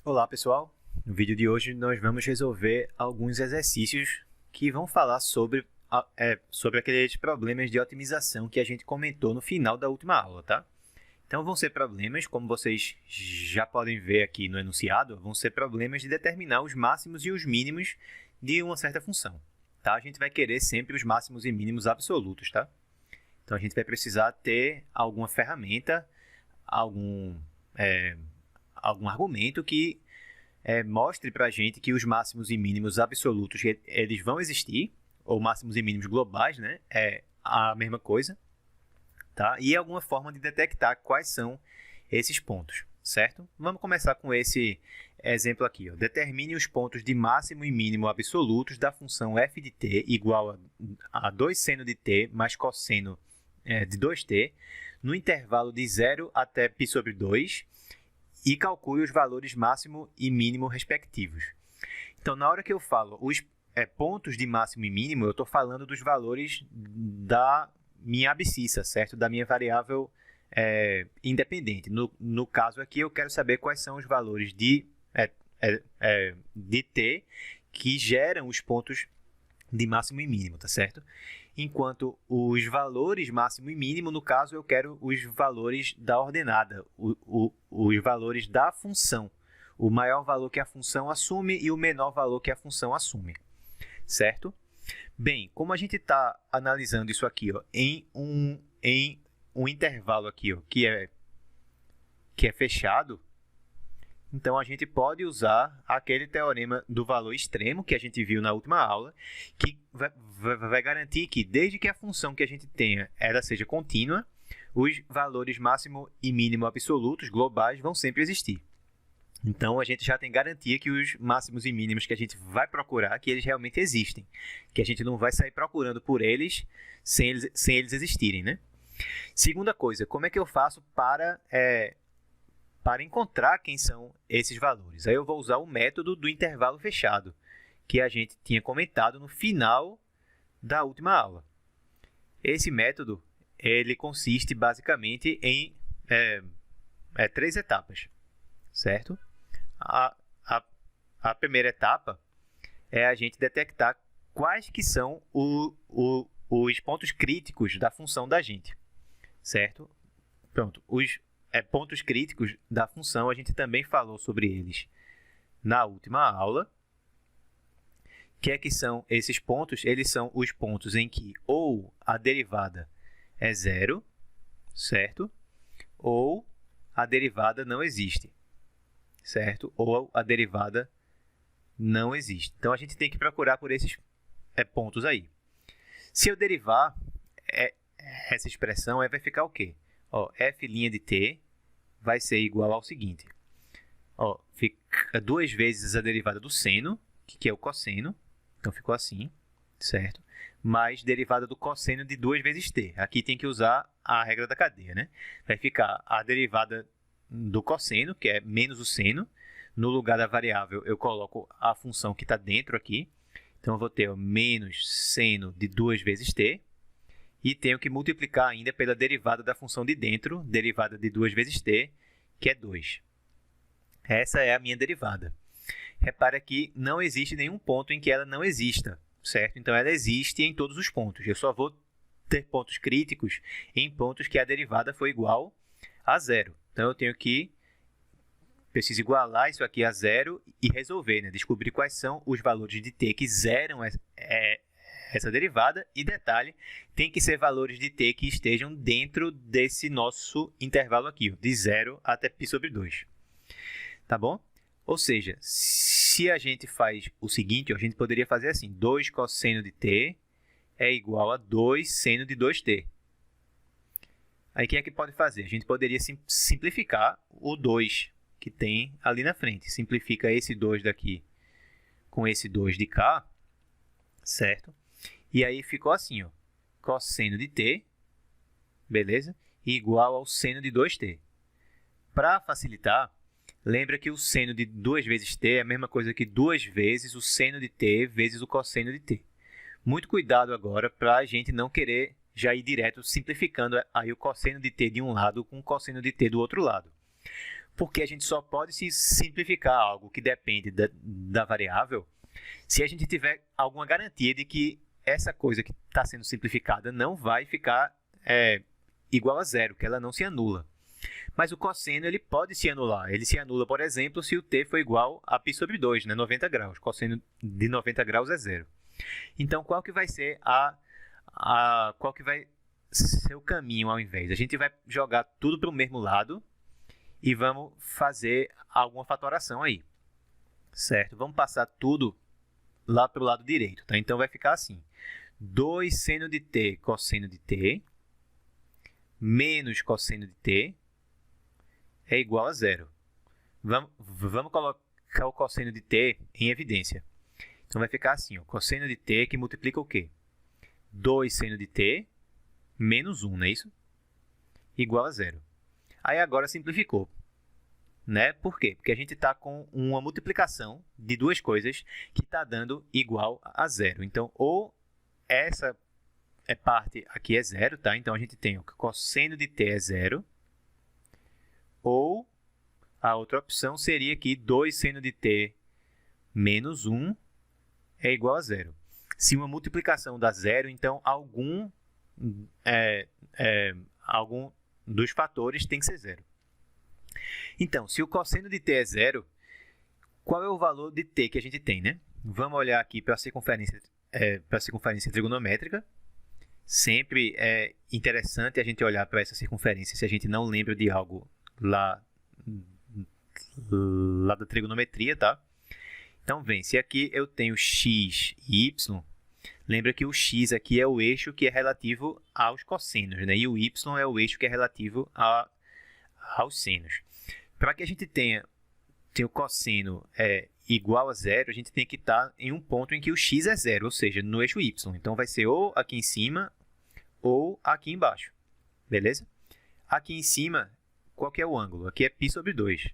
Olá pessoal, no vídeo de hoje nós vamos resolver alguns exercícios que vão falar sobre aqueles problemas de otimização que a gente comentou no final da última aula, tá? Então vão ser problemas, como vocês já podem ver aqui no enunciado, vão ser problemas de determinar os máximos e os mínimos de uma certa função, tá? A gente vai querer sempre os máximos e mínimos absolutos, tá? Então a gente vai precisar ter alguma ferramenta, algum argumento que mostre para a gente que os máximos e mínimos absolutos eles vão existir, ou máximos e mínimos globais, né? É a mesma coisa, tá? E alguma forma de detectar quais são esses pontos, certo? Vamos começar com esse exemplo aqui. Ó. Determine os pontos de máximo e mínimo absolutos da função f de t igual a 2 seno de t mais cosseno de 2t no intervalo de 0 até π sobre 2 e calcule os valores máximo e mínimo respectivos. Então, na hora que eu falo os pontos de máximo e mínimo, eu estou falando dos valores da minha abscissa, certo? Da minha variável independente. No caso aqui, eu quero saber quais são os valores de t que geram os pontos de máximo e mínimo, tá certo? Enquanto os valores máximo e mínimo, no caso, eu quero os valores da ordenada, os valores da função. O maior valor que a função assume e o menor valor que a função assume, certo? Bem, como a gente está analisando isso aqui ó, em um intervalo aqui, ó, que é fechado, então, a gente pode usar aquele teorema do valor extremo que a gente viu na última aula, que vai garantir que, desde que a função que a gente tenha ela seja contínua, os valores máximo e mínimo absolutos globais vão sempre existir. Então, a gente já tem garantia que os máximos e mínimos que a gente vai procurar, que eles realmente existem, que a gente não vai sair procurando por eles sem eles existirem, né? Segunda coisa, como é que eu faço para encontrar quem são esses valores? Aí eu vou usar o método do intervalo fechado, que a gente tinha comentado no final da última aula. Esse método ele consiste basicamente em três etapas, certo? A primeira etapa é a gente detectar quais que são os pontos críticos da função da gente, certo? Pronto, os pontos críticos da função, a gente também falou sobre eles na última aula. O que são esses pontos? Eles são os pontos em que ou a derivada é zero, certo? Ou a derivada não existe, certo? Ou a derivada não existe. Então, a gente tem que procurar por esses pontos aí. Se eu derivar essa expressão, vai ficar o quê? Ó, f' de t vai ser igual ao seguinte. Ó, fica 2 vezes a derivada do seno, que é o cosseno. Então, ficou assim, certo? Mais derivada do cosseno de 2 vezes t. Aqui tem que usar a regra da cadeia, né? Vai ficar a derivada do cosseno, que é menos o seno. No lugar da variável, eu coloco a função que está dentro aqui. Então, eu vou ter menos seno de 2 vezes t. E tenho que multiplicar ainda pela derivada da função de dentro, derivada de 2 vezes t, que é 2. Essa é a minha derivada. Repara que não existe nenhum ponto em que ela não exista, certo? Então, ela existe em todos os pontos. Eu só vou ter pontos críticos em pontos que a derivada foi igual a zero. Então, eu tenho que preciso igualar isso aqui a zero e resolver, né? Descobrir quais são os valores de t que zeram essa derivada, e detalhe, tem que ser valores de t que estejam dentro desse nosso intervalo aqui, ó, de 0 até π sobre 2. Tá bom? Ou seja, se a gente faz o seguinte, ó, a gente poderia fazer assim, 2 cosseno de t é igual a 2 seno de 2t. Aí, o que é que pode fazer? A gente poderia simplificar o 2 que tem ali na frente. Simplifica esse 2 daqui com esse 2 de cá, certo? E aí ficou assim, ó, cosseno de t, beleza? Igual ao seno de 2t. Para facilitar, lembra que o seno de 2 vezes t é a mesma coisa que 2 vezes o seno de t vezes o cosseno de t. Muito cuidado agora para a gente não querer já ir direto simplificando aí o cosseno de t de um lado com o cosseno de t do outro lado. porque a gente só pode se simplificar algo que depende da variável se a gente tiver alguma garantia de que essa coisa que está sendo simplificada não vai ficar igual a zero, que ela não se anula. Mas o cosseno ele pode se anular. Ele se anula, por exemplo, se o t for igual a π sobre 2, né? 90 graus. Cosseno de 90 graus é zero. Então, qual que vai ser qual que vai ser o caminho ao invés? A gente vai jogar tudo para o mesmo lado e vamos fazer alguma fatoração aí, certo? Vamos passar tudo lá para o lado direito, tá? Então, vai ficar assim. 2 seno de t cosseno de t menos cosseno de t é igual a zero. Vamos colocar o cosseno de t em evidência. Então, vai ficar assim, ó, cosseno de t que multiplica o quê? 2 seno de t menos 1, não é isso? Igual a zero. Aí, agora simplificou. Né? Por quê? Porque a gente está com uma multiplicação de duas coisas que está dando igual a zero. Então, ou essa parte aqui é zero, tá? Então, a gente tem o cosseno de t é zero, ou a outra opção seria que 2 seno de t menos 1 é igual a zero. Se uma multiplicação dá zero, então algum dos fatores tem que ser zero. Então, se o cosseno de t é zero, qual é o valor de t que a gente tem, né? Vamos olhar aqui para a circunferência trigonométrica. Sempre é interessante a gente olhar para essa circunferência se a gente não lembra de algo lá da trigonometria, tá? Então, vem, se aqui eu tenho x e y, lembra que o x aqui é o eixo que é relativo aos cossenos, né? E o y é o eixo que é relativo aos senos. Para que a gente tenha o cosseno igual a zero, a gente tem que estar em um ponto em que o x é zero, ou seja, no eixo y. Então, vai ser ou aqui em cima ou aqui embaixo, beleza? Aqui em cima, qual que é o ângulo? Aqui é π sobre 2.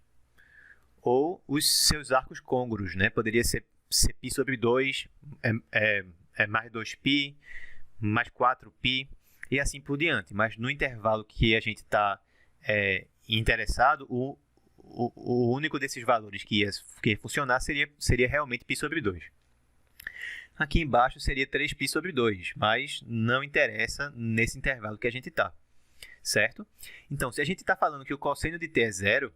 Ou os seus arcos côngruos, né? Poderia ser π sobre 2 mais 2π, mais 4π, e assim por diante. Mas no intervalo que a gente está interessado, o único desses valores que ia funcionar seria realmente π sobre 2. Aqui embaixo seria 3π sobre 2, mas não interessa nesse intervalo que a gente está, certo? Então, se a gente está falando que o cosseno de t é zero,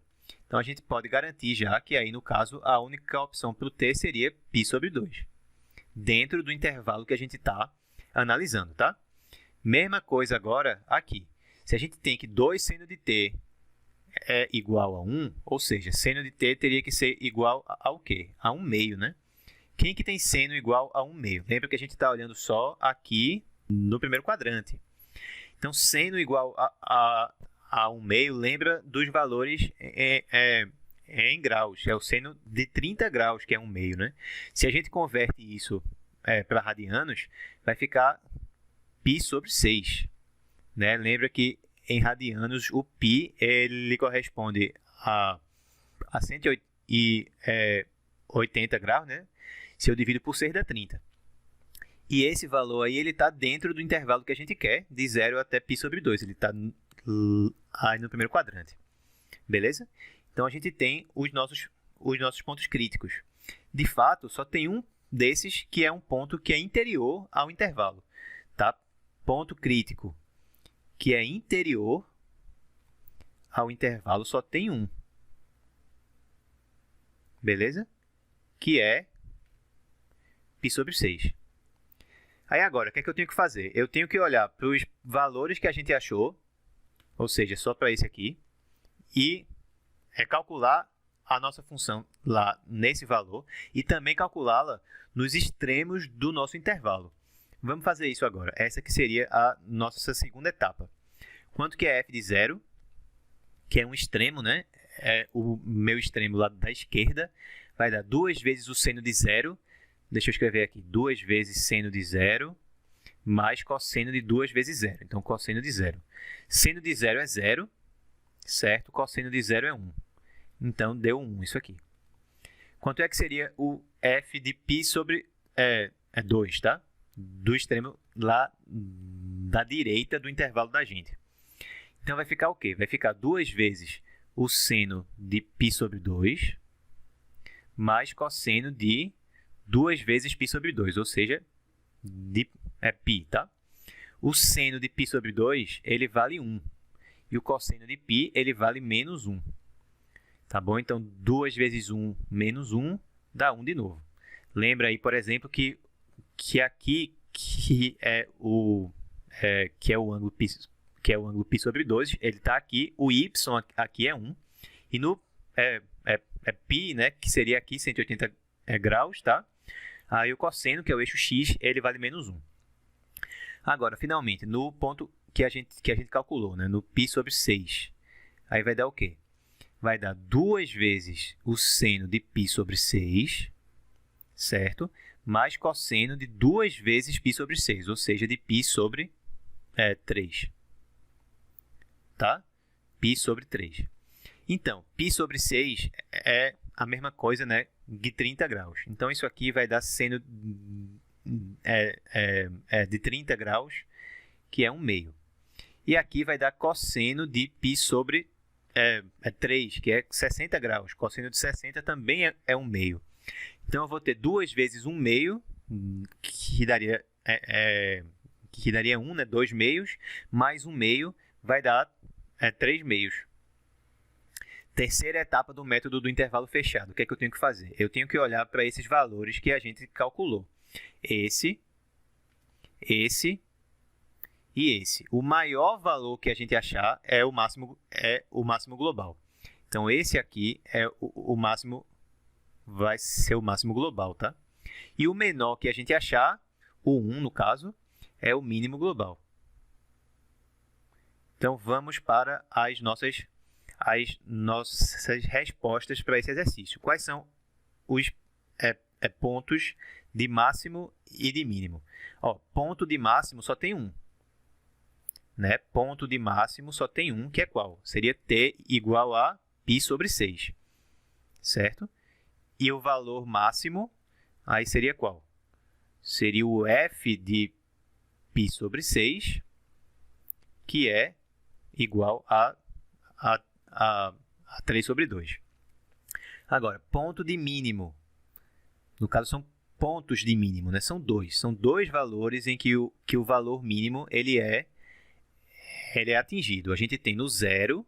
então a gente pode garantir já que aí, no caso, a única opção para o t seria π sobre 2, dentro do intervalo que a gente está analisando, tá? Mesma coisa agora aqui. Se a gente tem que 2 seno de t é igual a 1, ou seja, seno de t teria que ser igual ao quê? A 1 meio, né? Quem que tem seno igual a 1 meio? Lembra que a gente está olhando só aqui no primeiro quadrante. Então, seno igual a 1 meio, lembra dos valores em graus. É o seno de 30 graus, que é 1 meio, né? Se a gente converte isso para radianos, vai ficar π sobre 6. Né? Lembra que em radianos o π ele corresponde a 180 graus, né? Se eu divido por 6 dá 30. E esse valor aí, ele está dentro do intervalo que a gente quer, de 0 até π sobre 2. Ele está aí no primeiro quadrante. Beleza? Então, a gente tem os nossos pontos críticos. De fato, só tem um desses que é um ponto que é interior ao intervalo. Tá? Ponto crítico que é interior ao intervalo só tem um. Beleza? Que é π sobre 6. Aí agora, o que é que eu tenho que fazer? Eu tenho que olhar para os valores que a gente achou, ou seja, só para esse aqui, e calcular a nossa função lá nesse valor e também calculá-la nos extremos do nosso intervalo. Vamos fazer isso agora. Essa que seria a nossa segunda etapa. Quanto que é f de 0, que é um extremo, né? É o meu extremo lá da esquerda, vai dar 2 vezes o seno de 0. Deixa eu escrever aqui, 2 vezes seno de 0, mais cosseno de 2 vezes 0. Então, cosseno de 0. Seno de 0 é 0, certo? Cosseno de 0 é 1. Então, deu 1 isso aqui. Quanto é que seria o f de π sobre 2, tá? Do extremo lá da direita do intervalo da gente. Então, vai ficar o quê? Vai ficar 2 vezes o seno de π sobre 2 mais cosseno de 2 vezes π sobre 2, ou seja, π, tá? O seno de π sobre 2, ele vale 1. E o cosseno de π, ele vale menos 1. Tá bom? Então, 2 vezes 1 menos 1 dá 1 de novo. Lembra aí, por exemplo, que aqui que é o ângulo π sobre 2, ele está aqui, o y aqui é 1, e no π, né, que seria aqui 180 graus, tá? Aí o cosseno, que é o eixo x, ele vale menos 1. Agora, finalmente, no ponto que a gente calculou, né, no π sobre 6, aí vai dar o quê? Vai dar 2 vezes o seno de π sobre 6, certo? Mais cosseno de 2 vezes π sobre 6, ou seja, de π sobre 3. Tá? Π sobre 3. Então, π sobre 6 é a mesma coisa, né, de 30 graus. Então, isso aqui vai dar seno de 30 graus, que é 1/2. E aqui vai dar cosseno de π sobre 3, que é 60 graus. Cosseno de 60 também é 1/2. Então, eu vou ter 2 vezes 1/2, que daria 1, né? 2/2, mais 1/2 vai dar 3/2. Terceira etapa do método do intervalo fechado. O que é que eu tenho que fazer? Eu tenho que olhar para esses valores que a gente calculou. Esse e esse. O maior valor que a gente achar é o máximo global. Então, esse aqui é o máximo, vai ser o máximo global, tá? E o menor que a gente achar, o 1 no caso, é o mínimo global. Então, vamos para as nossas respostas para esse exercício. Quais são os pontos de máximo e de mínimo? Ó, ponto de máximo só tem um. Né? Ponto de máximo só tem um, que é qual? Seria t igual a π sobre 6. Certo? E o valor máximo, aí seria qual? Seria o f de π sobre 6, que é igual a 3 sobre 2. Agora, ponto de mínimo. No caso, são pontos de mínimo, né? São dois valores em que o valor mínimo ele é atingido. A gente tem no 0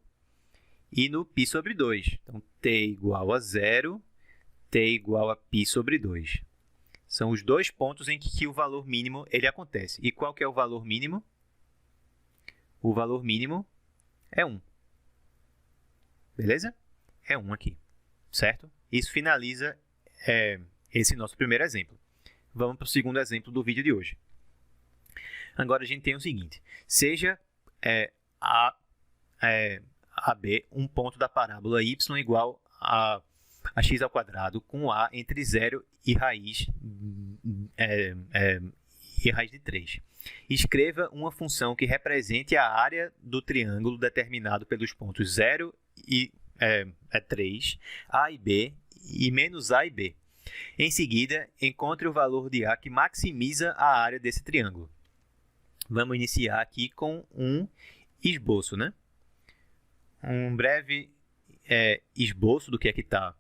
e no π sobre 2. Então, t igual a 0, t igual a π sobre 2. São os dois pontos em que o valor mínimo ele acontece. E qual que é o valor mínimo? O valor mínimo é 1. Beleza? É 1 aqui, certo? Isso finaliza esse nosso primeiro exemplo. Vamos para o segundo exemplo do vídeo de hoje. Agora, a gente tem o seguinte. Seja AB um ponto da parábola y igual a x ao quadrado com a entre 0 e raiz de 3. Escreva uma função que represente a área do triângulo determinado pelos pontos 0 e 3, A e B, e menos A e B. Em seguida, encontre o valor de A que maximiza a área desse triângulo. Vamos iniciar aqui com um esboço, né? Um breve esboço do que é que está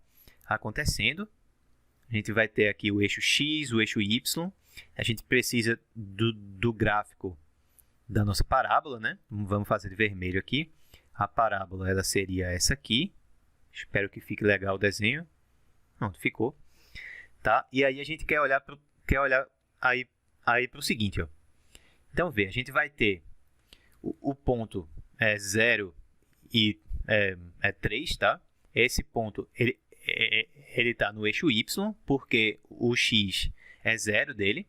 acontecendo. A gente vai ter aqui o eixo X, o eixo Y. A gente precisa do gráfico da nossa parábola, né? Vamos fazer de vermelho aqui. A parábola ela seria essa aqui. Espero que fique legal o desenho. Pronto, ficou. Tá? E aí a gente quer olhar aí para o seguinte. Ó. Então, vê, a gente vai ter o ponto 0 e 3, tá? Esse ponto ele está no eixo Y, porque o x é 0 dele.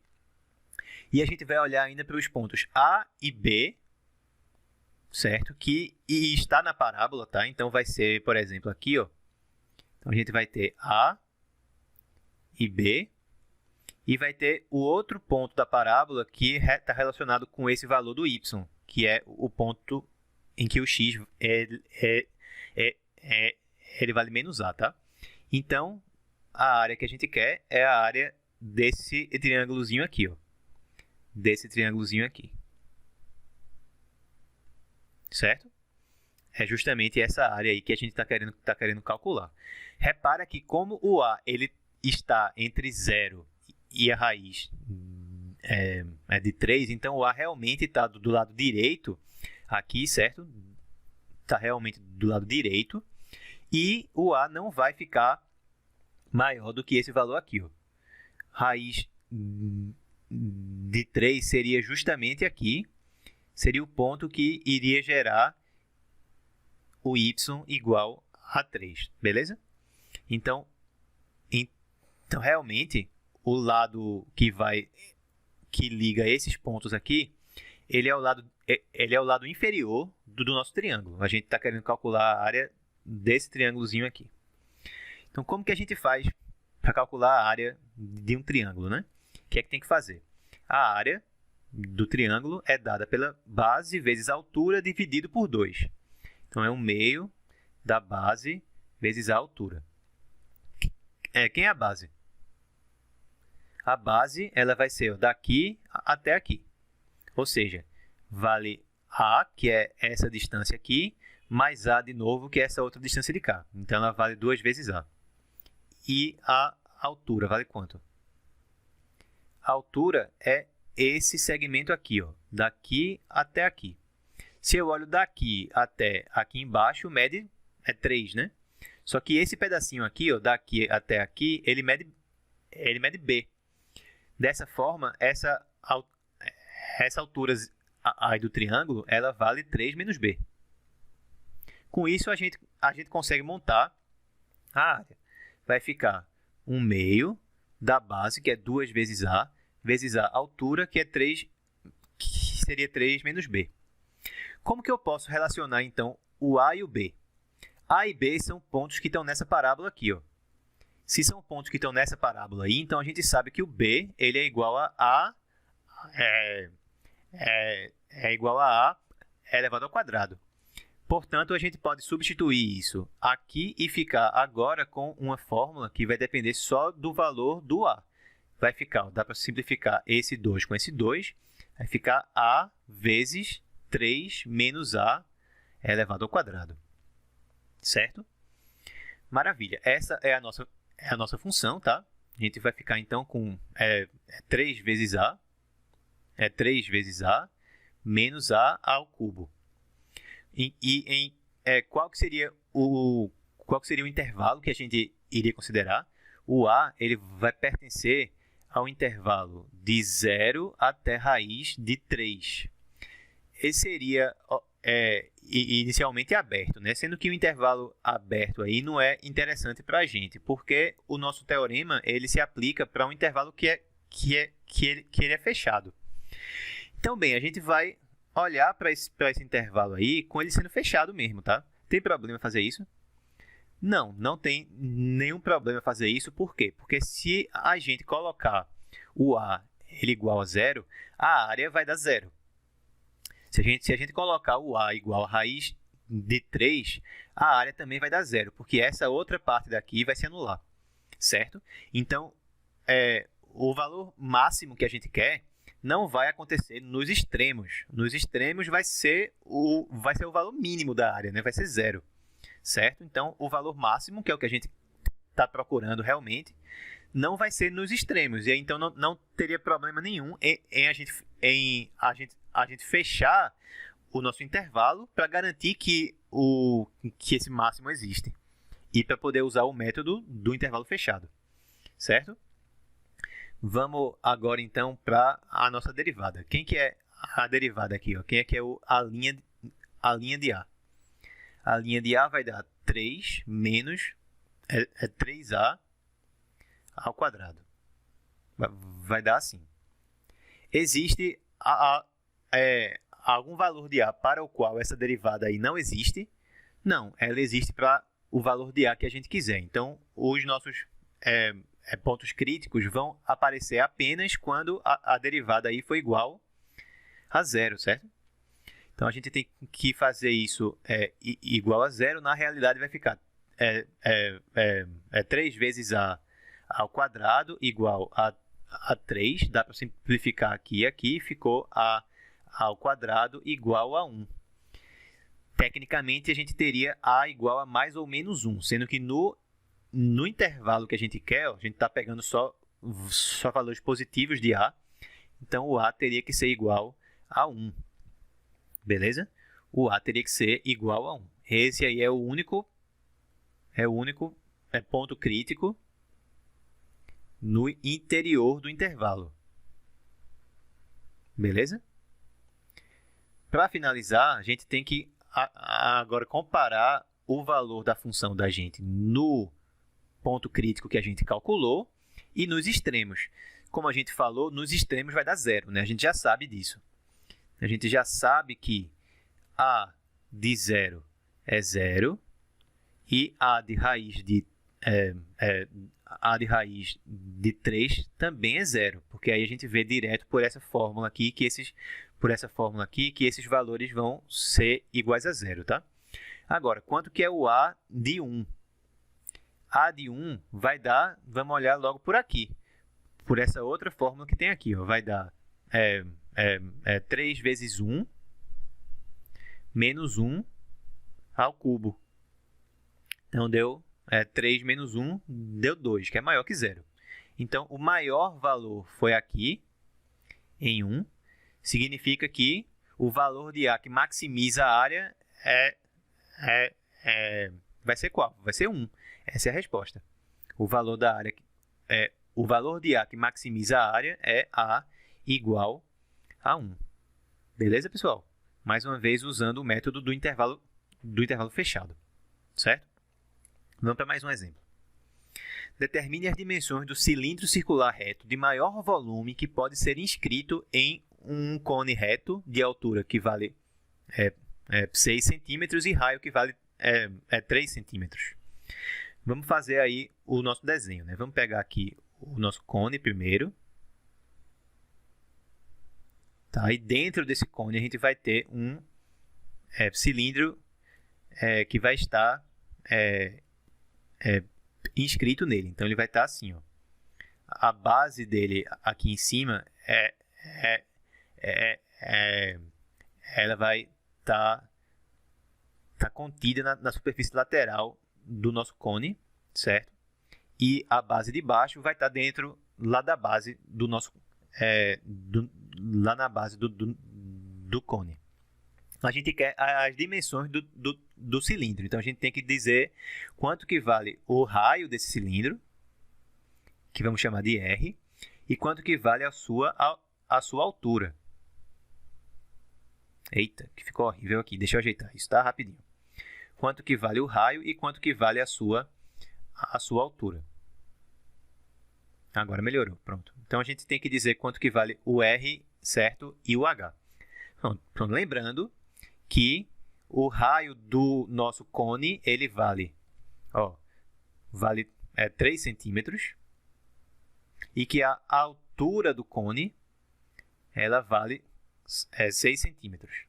E a gente vai olhar ainda para os pontos A e B, certo? Que está na parábola, tá? Então, vai ser, por exemplo, aqui, ó. Então, a gente vai ter A e B. E vai ter o outro ponto da parábola que está relacionado com esse valor do y, que é o ponto em que o x ele vale menos a, tá? Então, a área que a gente quer é a área desse triângulozinho aqui, ó. Desse triângulozinho aqui. Certo? é justamente essa área aí que a gente está querendo calcular. Repara que como o A ele está entre 0 e a raiz é de 3, então o A realmente está do lado direito aqui, certo? Está realmente do lado direito. E o A não vai ficar maior do que esse valor aqui. Ó. Raiz de 3 seria justamente aqui. Seria o ponto que iria gerar o y igual a 3. Beleza? Então realmente, o lado que liga esses pontos aqui, ele é o lado inferior do nosso triângulo. A gente está querendo calcular a área desse triângulozinho aqui. Então, como que a gente faz para calcular a área de um triângulo, né? O que é que tem que fazer? A área do triângulo é dada pela base vezes a altura dividido por 2. Então, é 1/2 da base vezes a altura. Quem é a base? A base ela vai ser daqui até aqui. Ou seja, vale A, que é essa distância aqui, mais A de novo, que é essa outra distância de cá. Então, ela vale 2 vezes A. E a altura vale quanto? A altura é esse segmento aqui, ó, daqui até aqui. Se eu olho daqui até aqui embaixo, mede 3, né? Só que esse pedacinho aqui, ó, daqui até aqui, ele mede B. Dessa forma, essa altura aí do triângulo, ela vale 3 menos B. Com isso, a gente consegue montar a área. Vai ficar 1/2 da base, que é 2 vezes A altura, que seria 3 menos B. Como que eu posso relacionar, então, o A e o B? A e B são pontos que estão nessa parábola aqui, ó. Se são pontos que estão nessa parábola aí, então a gente sabe que o B ele é igual a A igual a A elevado ao quadrado. Portanto, a gente pode substituir isso aqui e ficar agora com uma fórmula que vai depender só do valor do A. Vai ficar, dá para simplificar esse 2 com esse 2, vai ficar A vezes 3 menos A elevado ao quadrado. Certo? Maravilha. Essa é a nossa função, tá? A gente vai ficar, então, com 3 vezes A. 3 vezes A menos A ao cubo. Qual que seria o intervalo que a gente iria considerar? O A ele vai pertencer ao intervalo de 0 até raiz de 3. Esse seria inicialmente aberto, né? Sendo que o intervalo aberto aí não é interessante para a gente, porque o nosso teorema ele se aplica para um intervalo que ele é fechado. Então, bem, a gente vai olhar para esse intervalo aí com ele sendo fechado mesmo, tá? Tem problema fazer isso? Não tem nenhum problema fazer isso. Por quê? Porque se a gente colocar o A ele igual a 0, a área vai dar 0. Se a gente colocar o A igual a raiz de 3, a área também vai dar 0, porque essa outra parte daqui vai se anular, certo? Então, o valor máximo que a gente quer não vai acontecer nos extremos. Nos extremos vai ser o valor mínimo da área, né? Vai ser 0, certo? Então, o valor máximo, que é o que a gente está procurando realmente, não vai ser nos extremos. E aí, então, não teria problema nenhum em a gente fechar o nosso intervalo para garantir que esse máximo existe. E para poder usar o método do intervalo fechado, certo? Vamos agora, então, para a nossa derivada. Quem que é a derivada aqui? Ó? Quem é que é a linha de A? A linha de A vai dar 3 menos 3A ao quadrado. Vai dar assim. Existe algum valor de A para o qual essa derivada aí não existe? Não, ela existe para o valor de A que a gente quiser. Então, os nossos pontos críticos vão aparecer apenas quando a derivada aí for igual a 0, certo? Então, a gente tem que fazer isso igual a 0. Na realidade, vai ficar 3 vezes A ao quadrado igual a 3. Dá para simplificar aqui e aqui. Ficou A ao quadrado igual a 1. tecnicamente, a gente teria A igual a mais ou menos 1, sendo que no intervalo que a gente quer, ó, a gente está pegando só valores positivos de A, então o A teria que ser igual a 1. Beleza? O A teria que ser igual a 1. Esse aí é o único ponto crítico no interior do intervalo. Beleza? Para finalizar, a gente tem que agora comparar o valor da função da gente no ponto crítico que a gente calculou e nos extremos. Como a gente falou, nos extremos vai dar zero, né? A gente já sabe disso. A gente já sabe que A de 0 é 0 e A de raiz de 3 também é 0, porque aí a gente vê direto por essa fórmula aqui que esses valores vão ser iguais a 0, tá? Agora, quanto que é o A de 1? A de 1 vai dar, vamos olhar logo por aqui, por essa outra fórmula que tem aqui, ó, vai dar 3 vezes 1 menos 1 ao cubo. Então, deu 3 menos 1, deu 2, que é maior que 0. Então, o maior valor foi aqui, em 1. Significa que o valor de A que maximiza a área vai ser qual? Vai ser 1. Essa é a resposta. O valor de A que maximiza a área é A igual a 1. Beleza, pessoal? Mais uma vez, usando o método do intervalo fechado. Certo? Vamos para mais um exemplo. Determine as dimensões do cilindro circular reto de maior volume que pode ser inscrito em um cone reto de altura que vale 6 centímetros e raio que vale 3 centímetros. Vamos fazer aí o nosso desenho, né? Vamos pegar aqui o nosso cone primeiro. Tá? E dentro desse cone a gente vai ter um cilindro que vai estar inscrito nele. Então, ele vai estar assim, ó. A base dele aqui em cima ela vai estar contida na superfície lateral do nosso cone, certo? E a base de baixo vai estar dentro lá da base do nosso lá na base do cone. A gente quer as dimensões do cilindro. Então, a gente tem que dizer quanto que vale o raio desse cilindro, que vamos chamar de R, e quanto que vale a sua altura. Eita, que ficou horrível aqui. Deixa eu ajeitar isso, tá? Rapidinho. Quanto que vale o raio e quanto que vale a sua altura. Agora melhorou, pronto. Então, a gente tem que dizer quanto que vale o R, certo? E o H. Pronto, lembrando que o raio do nosso cone, ele vale 3 centímetros e que a altura do cone, ela vale 6 centímetros.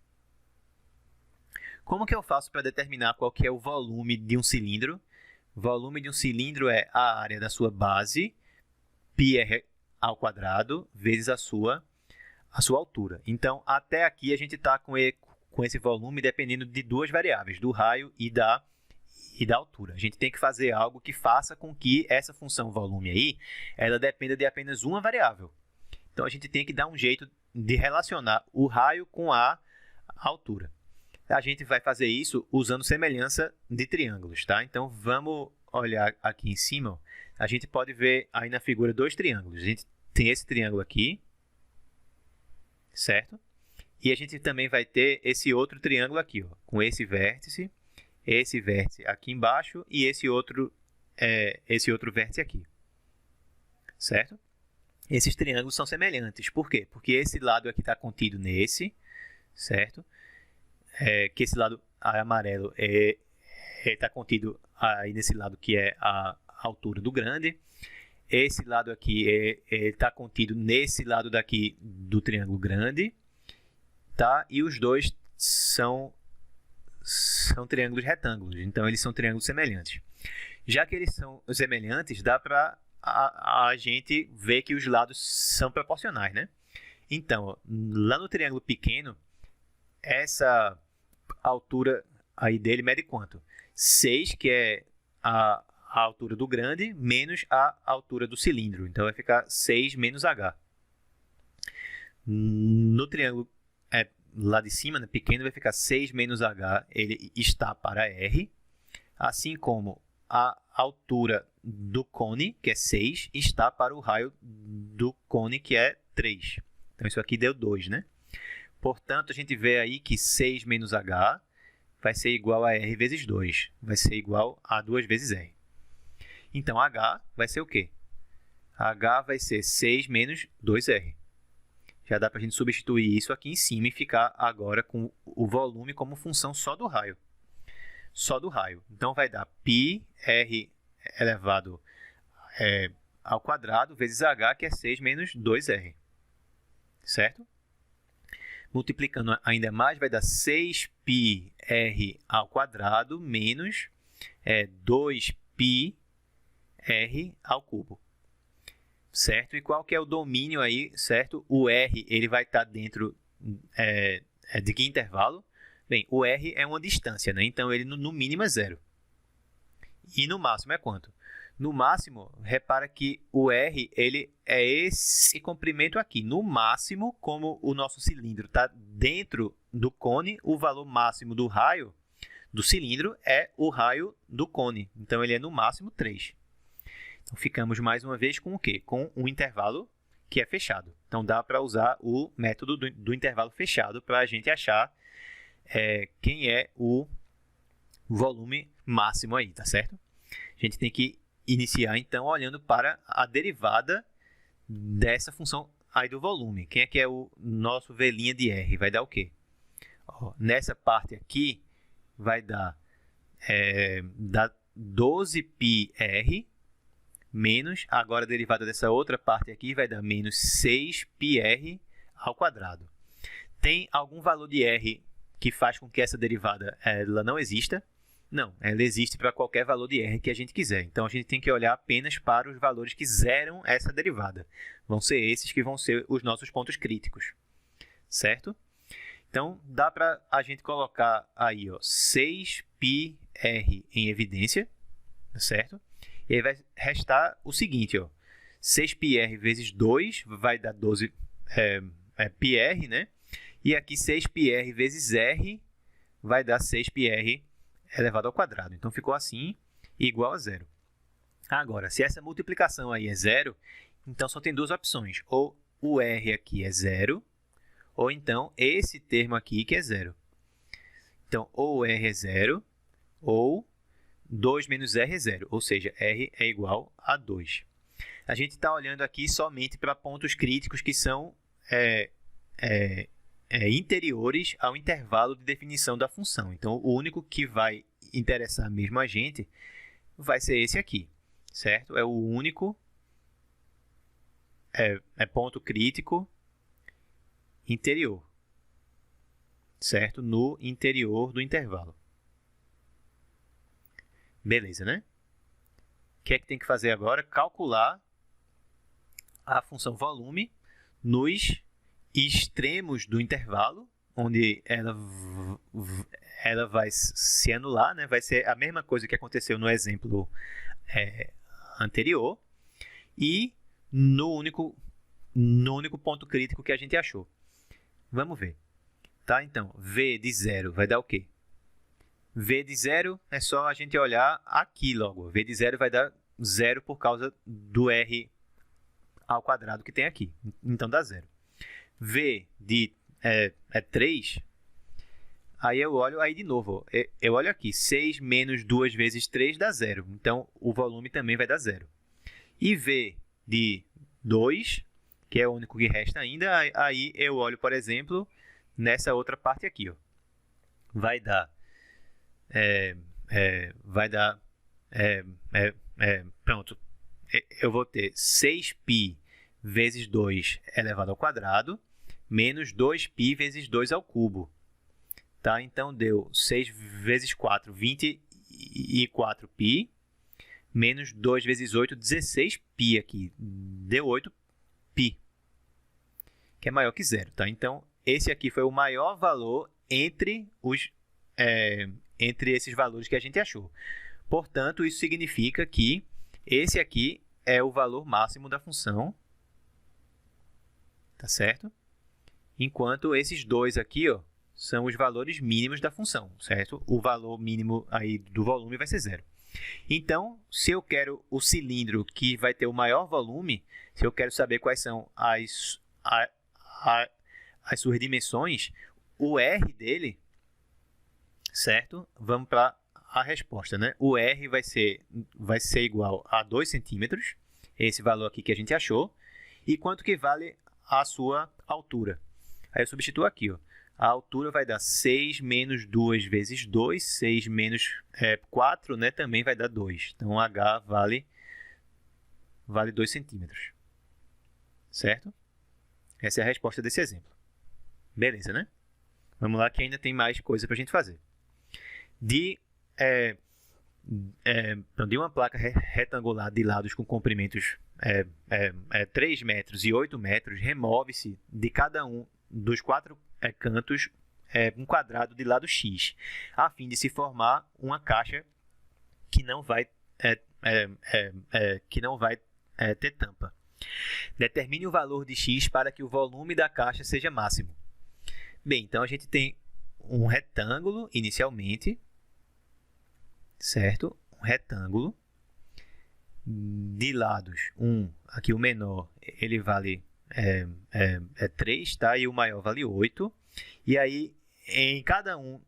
Como que eu faço para determinar qual que é o volume de um cilindro? O volume de um cilindro é a área da sua base, πr ao quadrado, vezes a sua altura. Então, até aqui a gente está com esse volume dependendo de duas variáveis, do raio e da altura. A gente tem que fazer algo que faça com que essa função volume aí, ela dependa de apenas uma variável. Então, a gente tem que dar um jeito de relacionar o raio com a altura. A gente vai fazer isso usando semelhança de triângulos, tá? Então, vamos olhar aqui em cima. Ó. A gente pode ver aí na figura dois triângulos. A gente tem esse triângulo aqui, certo? E a gente também vai ter esse outro triângulo aqui, ó, com esse vértice aqui embaixo e esse outro vértice aqui, certo? Esses triângulos são semelhantes. Por quê? Porque esse lado aqui está contido nesse, certo? Que esse lado amarelo está contido aí nesse lado que é a altura do grande. Esse lado aqui está contido nesse lado daqui do triângulo grande, tá? E os dois são triângulos retângulos, então eles são triângulos semelhantes. Já que eles são semelhantes, dá para a gente ver que os lados são proporcionais, né? Então, ó, lá no triângulo pequeno, essa altura aí dele mede quanto? 6, que é a altura do grande, menos a altura do cilindro. Então, vai ficar 6 menos h. No triângulo lá de cima, né, pequeno, vai ficar 6 menos h, ele está para R. Assim como a altura do cone, que é 6, está para o raio do cone, que é 3. Então, isso aqui deu 2, né? Portanto, a gente vê aí que 6 menos h vai ser igual a R vezes 2. Vai ser igual a 2 vezes R. Então, h vai ser o quê? h vai ser 6 menos 2R. Já dá para a gente substituir isso aqui em cima e ficar agora com o volume como função só do raio. Só do raio. Então, vai dar πr elevado ao quadrado vezes h, que é 6 menos 2R. Certo? Multiplicando ainda mais, vai dar 6πr ao quadrado menos 2πr ao cubo. Certo? E qual que é o domínio aí, certo? O R, ele vai estar dentro de que intervalo? Bem, o R é uma distância, né? Então, ele no mínimo é 0. E no máximo é quanto? No máximo, repara que o R, ele é esse comprimento aqui. No máximo, como o nosso cilindro está dentro do cone, o valor máximo do raio do cilindro é o raio do cone. Então, ele é no máximo 3. Então, ficamos mais uma vez com o quê? Com um intervalo que é fechado. Então, dá para usar o método do intervalo fechado para a gente achar quem é o volume máximo aí, tá certo? A gente tem que iniciar, então, olhando para a derivada dessa função aí do volume. Quem é que é o nosso V' de R? Vai dar o quê? Nessa parte aqui, vai dar 12πr menos, agora a derivada dessa outra parte aqui vai dar menos 6πr ao quadrado. Tem algum valor de R que faz com que essa derivada ela não exista? Não, ela existe para qualquer valor de R que a gente quiser. Então, a gente tem que olhar apenas para os valores que zeram essa derivada. Vão ser esses que vão ser os nossos pontos críticos. Certo? Então, dá para a gente colocar aí 6πr em evidência. Certo? E aí vai restar o seguinte, 6πr vezes 2 vai dar 12 πr, né? E aqui 6πr vezes r vai dar 6πr elevado ao quadrado. Então, ficou assim, igual a 0. Agora, se essa multiplicação aí é 0, então só tem duas opções. Ou o r aqui é 0, ou então esse termo aqui que é 0. Então, ou r é 0, ou 2 menos r é 0, ou seja, r é igual a 2. A gente está olhando aqui somente para pontos críticos que são interiores ao intervalo de definição da função. Então, o único que vai interessar mesmo a gente vai ser esse aqui, certo? É o único ponto crítico interior, certo? No interior do intervalo. Beleza, né? O que é que tem que fazer agora? Calcular a função volume nos extremos do intervalo, onde ela vai se anular, né? Vai ser a mesma coisa que aconteceu no exemplo anterior, e no único ponto crítico que a gente achou. Vamos ver. Tá? Então, V de 0 vai dar o quê? V de 0 é só a gente olhar aqui logo. V de 0 vai dar 0 por causa do R ao quadrado que tem aqui. Então, dá 0. V de 3, aí eu olho aí de novo. Eu olho aqui. 6 menos 2 vezes 3 dá 0. Então, o volume também vai dar 0. E V de 2, que é o único que resta ainda, aí eu olho, por exemplo, nessa outra parte aqui. Vai dar... pronto, eu vou ter 6π vezes 2 elevado ao quadrado, menos 2π vezes 2 ao cubo. Tá? Então, deu 6 vezes 4, 24π, menos 2 vezes 8, 16π aqui. Deu 8π, que é maior que 0. Tá? Então, esse aqui foi o maior valor entre entre esses valores que a gente achou. Portanto, isso significa que esse aqui é o valor máximo da função, tá certo? Enquanto esses dois aqui, ó, são os valores mínimos da função, certo? O valor mínimo aí do volume vai ser 0. Então, se eu quero o cilindro que vai ter o maior volume, se eu quero saber quais são as suas dimensões, o R dele, certo? Vamos para a resposta, né? O R vai ser igual a 2 centímetros, esse valor aqui que a gente achou, e quanto que vale a sua altura. Aí eu substituo aqui, ó. A altura vai dar 6 menos 2 vezes 2, 6 menos 4, né, também vai dar 2. Então, H vale 2 centímetros. Certo? Essa é a resposta desse exemplo. Beleza, né? Vamos lá que ainda tem mais coisa para a gente fazer. De uma placa retangular de lados com comprimentos 3 metros e 8 metros, remove-se de cada um dos 4 cantos um quadrado de lado X, a fim de se formar uma caixa que não vai ter tampa. Determine o valor de X para que o volume da caixa seja máximo. Bem, então a gente tem um retângulo inicialmente, certo? Um retângulo de lados. Aqui o menor, ele vale 3, tá? E o maior vale 8. E aí, em cada um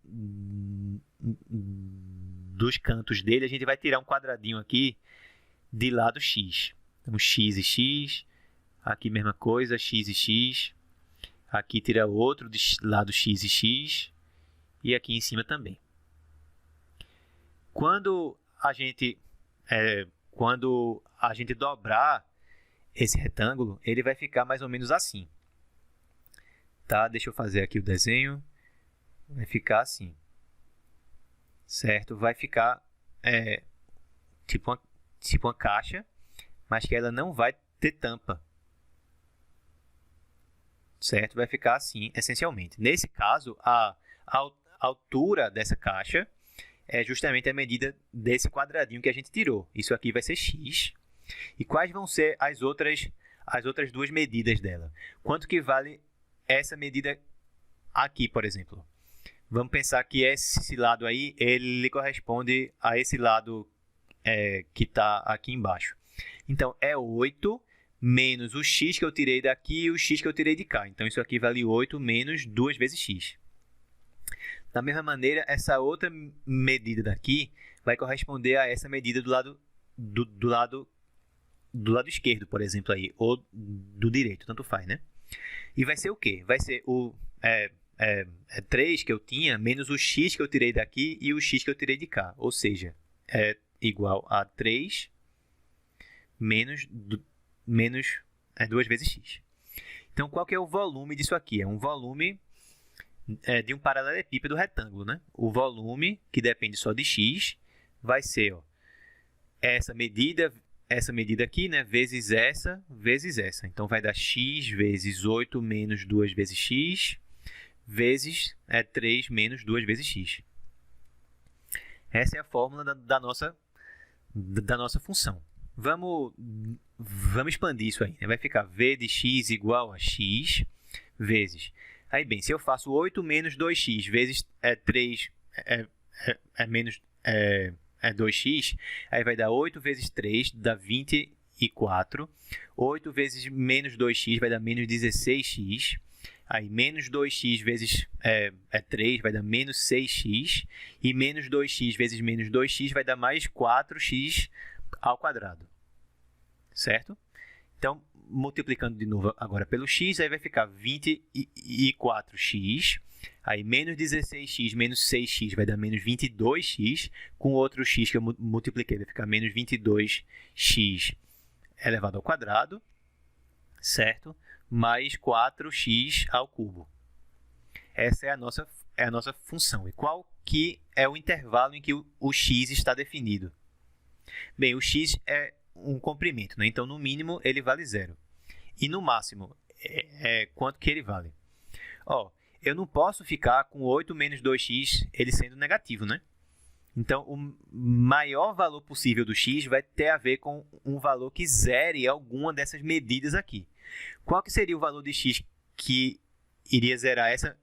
dos cantos dele, a gente vai tirar um quadradinho aqui de lado X. Então, X e X. Aqui, mesma coisa, X e X. Aqui, tira outro de lado X e X. E aqui em cima também. Quando a gente dobrar esse retângulo, ele vai ficar mais ou menos assim. Tá? Deixa eu fazer aqui o desenho. Vai ficar assim. Certo? Vai ficar tipo uma caixa, mas que ela não vai ter tampa. Certo? Vai ficar assim, essencialmente. Nesse caso, a altura dessa caixa é justamente a medida desse quadradinho que a gente tirou. Isso aqui vai ser X. E quais vão ser as outras duas medidas dela? Quanto que vale essa medida aqui, por exemplo? Vamos pensar que esse lado aí, ele corresponde a esse lado que está aqui embaixo. Então, é 8 menos o x que eu tirei daqui e o x que eu tirei de cá. Então, isso aqui vale 8 menos 2 vezes x. Da mesma maneira, essa outra medida daqui vai corresponder a essa medida do lado esquerdo, por exemplo, aí, ou do direito, tanto faz, né? E vai ser o quê? Vai ser o 3 que eu tinha menos o x que eu tirei daqui e o x que eu tirei de cá. Ou seja, é igual a 3 menos 2 vezes x. Então, qual que é o volume disso aqui? É um volume de um paralelepípedo retângulo, né? O volume, que depende só de x, vai ser essa medida aqui, né, vezes essa. Então, vai dar x vezes 8 menos 2 vezes x, vezes 3 menos 2 vezes x. Essa é a fórmula da nossa função. Vamos expandir isso aí, né? Vai ficar v de x igual a x vezes... Aí, bem, se eu faço 8 menos 2x vezes 3 menos 2x, aí vai dar 8 vezes 3, dá 24. 8 vezes menos 2x vai dar menos 16x. Aí, menos 2x vezes 3 vai dar menos 6x. E menos 2x vezes menos 2x vai dar mais 4x ao quadrado. Certo? Então, multiplicando de novo agora pelo x, aí vai ficar 24x. Aí, menos 16x menos 6x vai dar menos 22x. Com outro x que eu multipliquei, vai ficar menos 22x elevado ao quadrado. Certo? Mais 4x ao cubo. Essa é a nossa função. E qual que é o intervalo em que o x está definido? Bem, o x é um comprimento, né? Então, no mínimo, ele vale 0. E no máximo, quanto que ele vale? Eu não posso ficar com 8 menos 2x, ele sendo negativo, né? Então, o maior valor possível do x vai ter a ver com um valor que zere alguma dessas medidas aqui. Qual que seria o valor de x que iria zerar essa,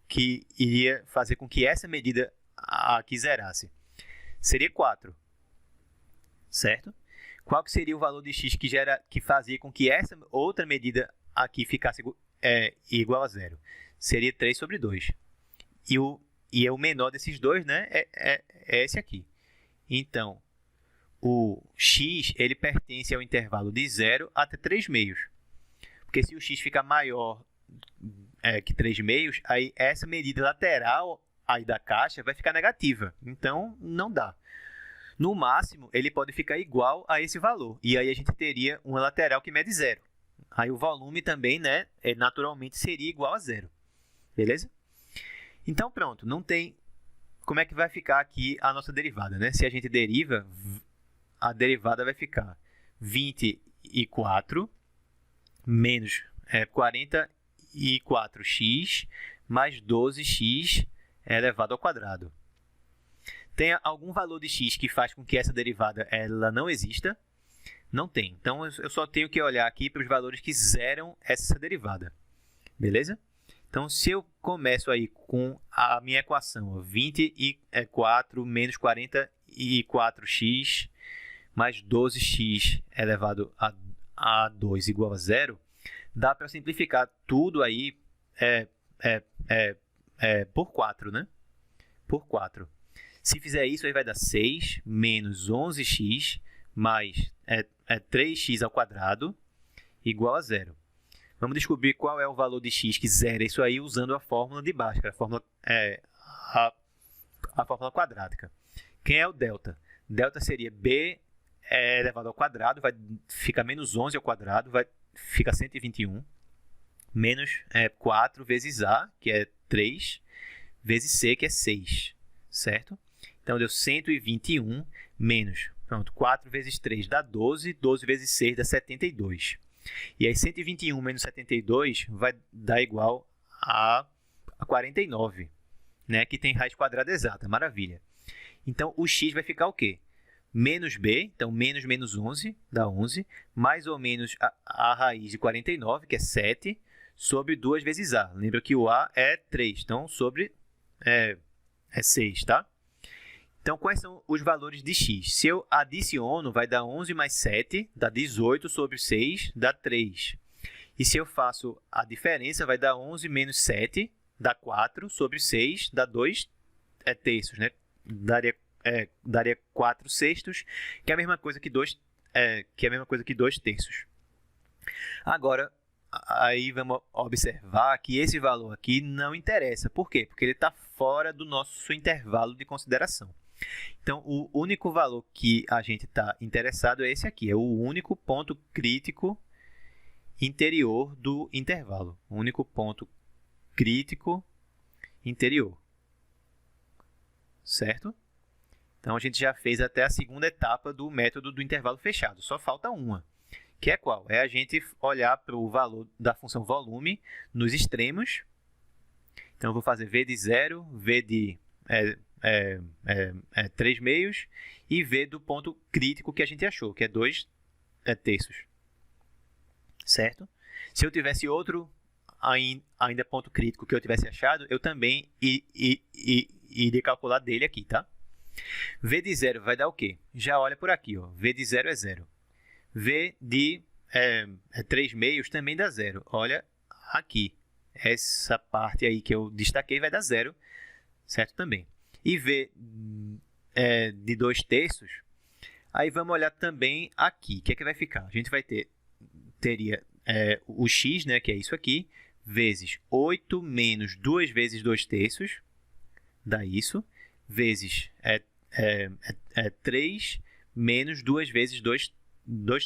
que iria fazer com que essa medida aqui zerasse? Seria 4, certo? Qual que seria o valor de x que fazia com que essa outra medida aqui ficasse igual a zero? Seria 3 sobre 2. E o menor desses dois, né, é esse aqui. Então, o x ele pertence ao intervalo de 0 até 3 meios. Porque se o x ficar maior que 3 meios, aí essa medida lateral aí da caixa vai ficar negativa. Então, não dá. No máximo, ele pode ficar igual a esse valor. E aí a gente teria uma lateral que mede 0. Aí o volume também, né, naturalmente seria igual a 0. Beleza? Então, pronto. Não tem... Como é que vai ficar aqui a nossa derivada, né? Se a gente deriva, a derivada vai ficar 24 menos 44x mais 12x elevado ao quadrado. Tem algum valor de x que faz com que essa derivada ela não exista? Não tem. Então, eu só tenho que olhar aqui para os valores que zeram essa derivada. Beleza? Então, se eu começo aí com a minha equação, 24 menos 44x mais 12x elevado a 2 igual a 0, dá para simplificar tudo aí por 4, né? Por 4. Se fizer isso, aí vai dar 6 menos 11x mais 3x ao quadrado igual a 0. Vamos descobrir qual é o valor de x que zera isso aí usando a fórmula de baixo, que é a fórmula quadrática. Quem é o delta? Delta seria b elevado ao quadrado, vai ficar menos 11 ao quadrado, fica 121, menos 4 vezes a, que é 3, vezes c, que é 6, certo? Então, deu 121 menos, pronto, 4 vezes 3 dá 12, 12 vezes 6 dá 72. E aí, 121 menos 72 vai dar igual a 49, né? Que tem raiz quadrada exata, maravilha. Então, o x vai ficar o quê? Menos b, então menos menos 11 dá 11, mais ou menos a raiz de 49, que é 7, sobre 2 vezes a. Lembra que o a é 3, então sobre 6, tá? Então, quais são os valores de x? Se eu adiciono, vai dar 11 mais 7, dá 18 sobre 6, dá 3. E se eu faço a diferença, vai dar 11 menos 7, dá 4, sobre 6, dá 2 terços, né? Daria 4 sextos, que é a mesma coisa que 2 terços. Agora, aí vamos observar que esse valor aqui não interessa. Por quê? Porque ele está fora do nosso intervalo de consideração. Então, o único valor que a gente está interessado é esse aqui. É o único ponto crítico interior do intervalo. O único ponto crítico interior. Certo? Então, a gente já fez até a segunda etapa do método do intervalo fechado. Só falta uma, que é qual? É a gente olhar para o valor da função volume nos extremos. Então, eu vou fazer v de 0, v de 3 meios e v do ponto crítico que a gente achou, que é 2 terços. Certo? Se eu tivesse outro ainda ponto crítico que eu tivesse achado, eu também iria calcular dele aqui, tá? V de 0 vai dar o quê? Já olha por aqui, ó. V de 0 é 0. V de 3 meios também dá 0. Olha aqui. Essa parte aí que eu destaquei vai dar 0, certo? Também. E V de 2 terços, aí vamos olhar também aqui. O que é que vai ficar? A gente vai teria o x, né, que é isso aqui, vezes 8 menos 2 vezes 2 terços, dá isso, vezes 3 menos 2 vezes 2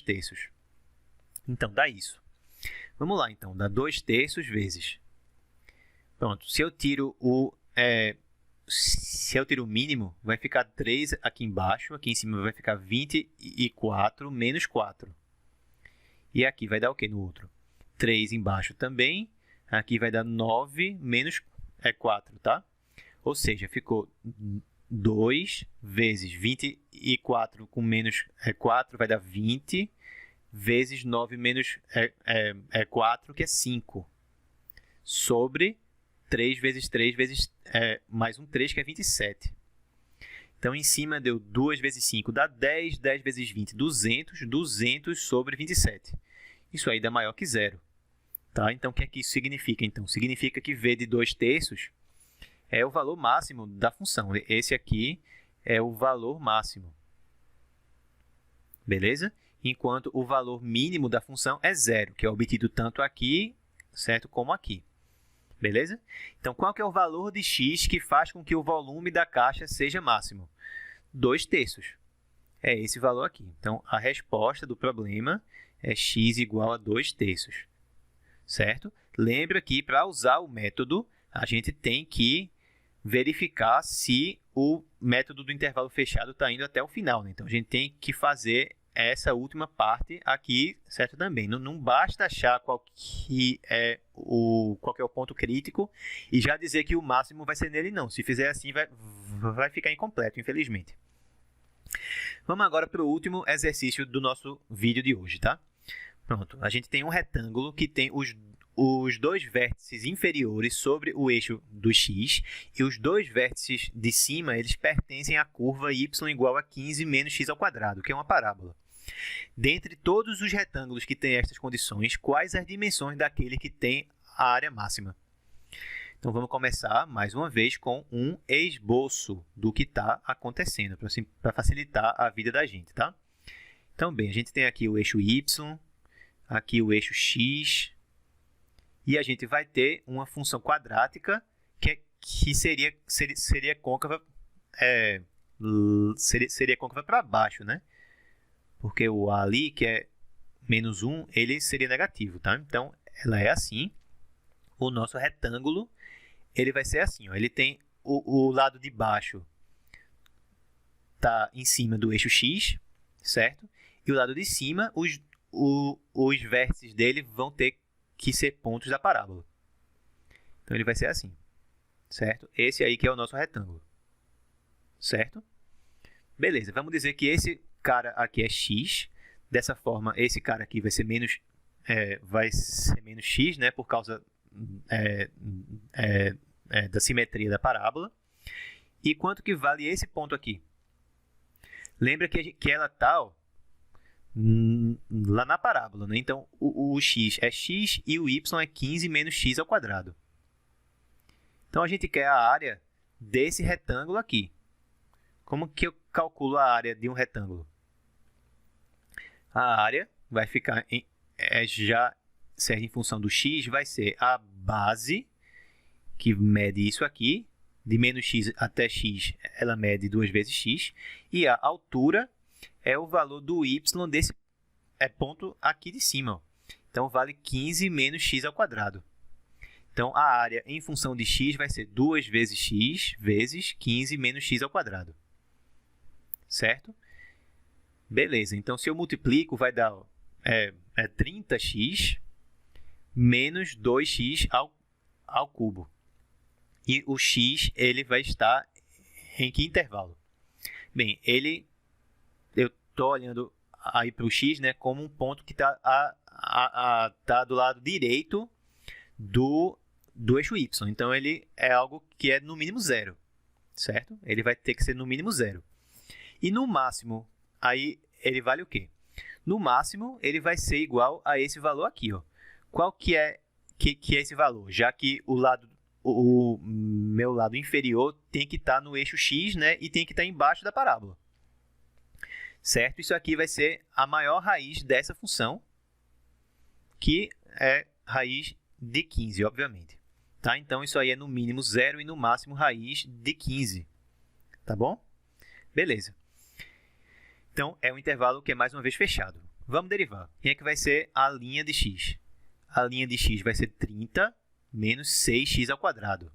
terços. Então, dá isso. Vamos lá, então. Dá 2 terços vezes. Pronto. Se eu tiro o mínimo, vai ficar 3 aqui embaixo. Aqui em cima vai ficar 24 menos 4. E aqui vai dar o quê no outro? 3 embaixo também. Aqui vai dar 9 menos 4, tá? Ou seja, ficou 2 vezes 24 com menos 4 vai dar 20, vezes 9 menos 4, que é 5, sobre 3 vezes 3 vezes mais um 3, que é 27. Então, em cima deu 2 vezes 5 dá 10, 10 vezes 20, 200, 200 sobre 27. Isso aí dá maior que zero. Tá? Então, o que é que isso significa? Então, significa que v de 2/3 é o valor máximo da função. Esse aqui é o valor máximo. Beleza? Enquanto o valor mínimo da função é zero, que é obtido tanto aqui, certo, como aqui. Beleza? Então, qual que é o valor de x que faz com que o volume da caixa seja máximo? 2/3. É esse valor aqui. Então, a resposta do problema é x igual a 2/3. Certo? Lembra que, para usar o método, a gente tem que verificar se o método do intervalo fechado está indo até o final. Né? Então, a gente tem que fazer essa última parte aqui, certo, também. Não basta achar qual que é o ponto crítico e já dizer que o máximo vai ser nele, não. Se fizer assim, vai ficar incompleto, infelizmente. Vamos agora para o último exercício do nosso vídeo de hoje, tá? Pronto, a gente tem um retângulo que tem os dois vértices inferiores sobre o eixo do x e os dois vértices de cima, eles pertencem à curva y igual a 15 menos x ao quadrado, que é uma parábola. Dentre todos os retângulos que têm estas condições, quais as dimensões daquele que tem a área máxima? Então, vamos começar, mais uma vez, com um esboço do que está acontecendo, para facilitar a vida da gente, tá? Então, bem, a gente tem aqui o eixo y, aqui o eixo x, e a gente vai ter uma função quadrática que seria côncava, seria côncava para baixo, né? Porque o a ali, que é menos 1, ele seria negativo, tá? Então, ela é assim. O nosso retângulo, ele vai ser assim, ó. Ele tem o lado de baixo tá em cima do eixo x, certo? E o lado de cima, os vértices dele vão ter que ser pontos da parábola. Então, ele vai ser assim, certo? Esse aí que é o nosso retângulo, certo? Beleza, vamos dizer que esse cara aqui é x. Dessa forma, esse cara aqui vai ser menos x, né? Por causa da simetria da parábola. E quanto que vale esse ponto aqui? Lembra que ela está lá na parábola, né? Então, o x é x e o y é 15 menos x ao quadrado. Então, a gente quer a área desse retângulo aqui. Como que eu calculo a área de um retângulo? A área vai ficar, já serve em função do x, vai ser a base, que mede isso aqui, de menos x até x, ela mede 2 vezes x, e a altura é o valor do y desse ponto aqui de cima. Ó. Então, vale 15 menos x ao quadrado. Então, a área em função de x vai ser 2 vezes x vezes 15 menos x ao quadrado. Certo? Beleza. Então, se eu multiplico, vai dar 30x menos 2x ao cubo. E o x ele vai estar em que intervalo? Bem, eu estou olhando aí para o x, né, como um ponto que está tá do lado direito do eixo y. Então, ele é algo que é no mínimo zero, certo? Ele vai ter que ser no mínimo zero. E no máximo, aí ele vale o quê? No máximo, ele vai ser igual a esse valor aqui. Ó. Qual que é esse valor? Já que o meu lado inferior tem que estar no eixo x, né? E tem que estar embaixo da parábola. Certo? Isso aqui vai ser a maior raiz dessa função, que é raiz de 15, obviamente. Tá? Então, isso aí é no mínimo zero e no máximo raiz de 15. Tá bom? Beleza. Então, é um intervalo que é mais uma vez fechado. Vamos derivar. Quem é que vai ser a linha de x? A linha de x vai ser 30 menos 6x ao quadrado.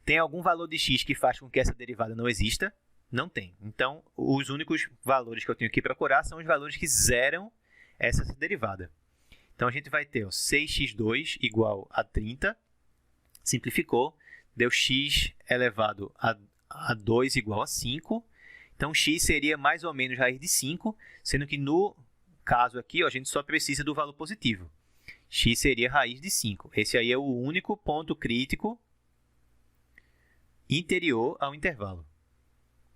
Tem algum valor de x que faz com que essa derivada não exista? Não tem. Então, os únicos valores que eu tenho que procurar são os valores que zeram essa derivada. Então, a gente vai ter 6x2 igual a 30. Simplificou. Deu x elevado a 2 igual a 5. Então, x seria mais ou menos raiz de 5, sendo que no caso aqui, ó, a gente só precisa do valor positivo. X seria raiz de 5. Esse aí é o único ponto crítico interior ao intervalo,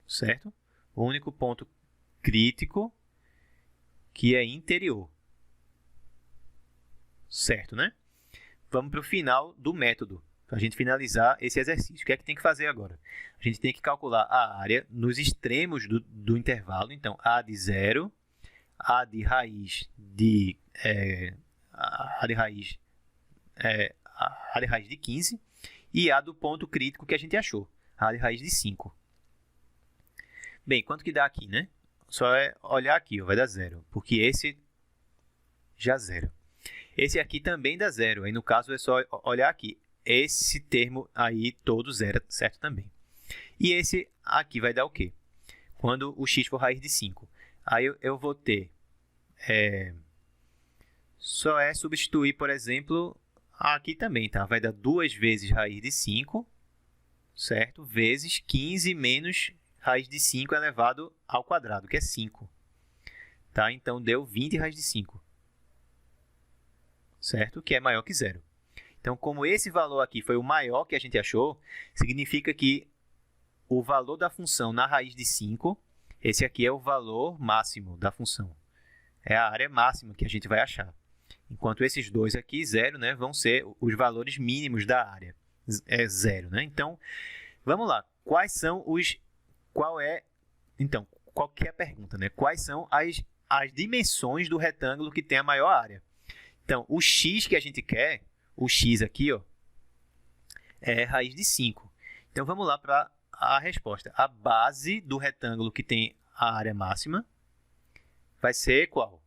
certo? O único ponto crítico que é interior, certo, né? Vamos para o final do método, para a gente finalizar esse exercício. O que é que tem que fazer agora? A gente tem que calcular a área nos extremos do intervalo. Então, A de 0, A de raiz de, A de raiz de 15 e A do ponto crítico que a gente achou, A de raiz de 5. Bem, quanto que dá aqui, né? Só é olhar aqui, ó, vai dar 0, porque esse já zero. Esse aqui também dá 0, aí no caso é só olhar aqui. Esse termo aí todo zero, certo também. E esse aqui vai dar o quê? Quando o x for raiz de 5. Aí eu vou ter... só é substituir, por exemplo, aqui também, tá? Vai dar 2 vezes raiz de 5, certo? Vezes 15 menos raiz de 5 elevado ao quadrado, que é 5. Tá? Então, deu 20 raiz de 5. Certo? Que é maior que 0. Então, como esse valor aqui foi o maior que a gente achou, significa que o valor da função na raiz de 5, esse aqui é o valor máximo da função. É a área máxima que a gente vai achar. Enquanto esses dois aqui, 0, né, vão ser os valores mínimos da área. É 0, né? Então, vamos lá. Quais são os... Então, qual que é a pergunta, né? Quais são as dimensões do retângulo que tem a maior área? Então, o x que a gente quer, o x aqui, ó, é raiz de 5. Então, vamos lá para a resposta. A base do retângulo que tem a área máxima vai ser qual?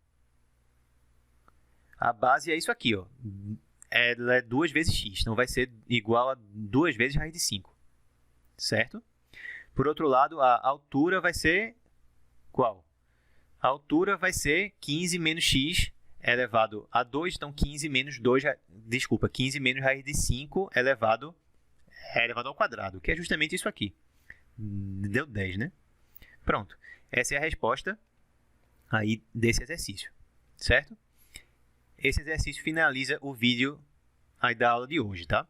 A base é isso aqui, ó. Ela é 2 vezes x, então vai ser igual a 2 vezes raiz de 5, certo? Por outro lado, a altura vai ser qual? A altura vai ser 15 menos x elevado a 2, então 15 menos 15 menos raiz de 5 elevado ao quadrado, que é justamente isso aqui. Deu 10, né? Pronto. Essa é a resposta aí desse exercício, certo? Esse exercício finaliza o vídeo aí da aula de hoje, tá?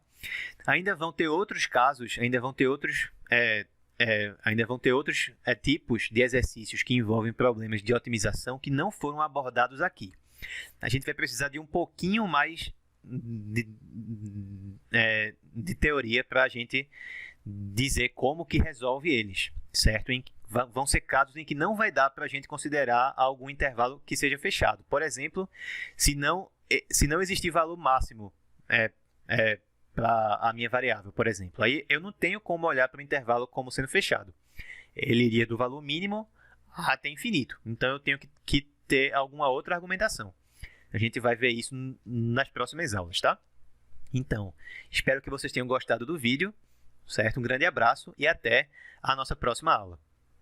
Ainda vão ter outros casos, ainda vão ter outros tipos de exercícios que envolvem problemas de otimização que não foram abordados aqui. A gente vai precisar de um pouquinho mais de teoria para a gente dizer como que resolve eles, certo? Vão ser casos em que não vai dar para a gente considerar algum intervalo que seja fechado. Por exemplo, se não existir valor máximo para a minha variável, por exemplo. Aí eu não tenho como olhar para o intervalo como sendo fechado. Ele iria do valor mínimo até infinito. Então, eu tenho que ter alguma outra argumentação. A gente vai ver isso nas próximas aulas, tá? Então, espero que vocês tenham gostado do vídeo, certo? Um grande abraço e até a nossa próxima aula.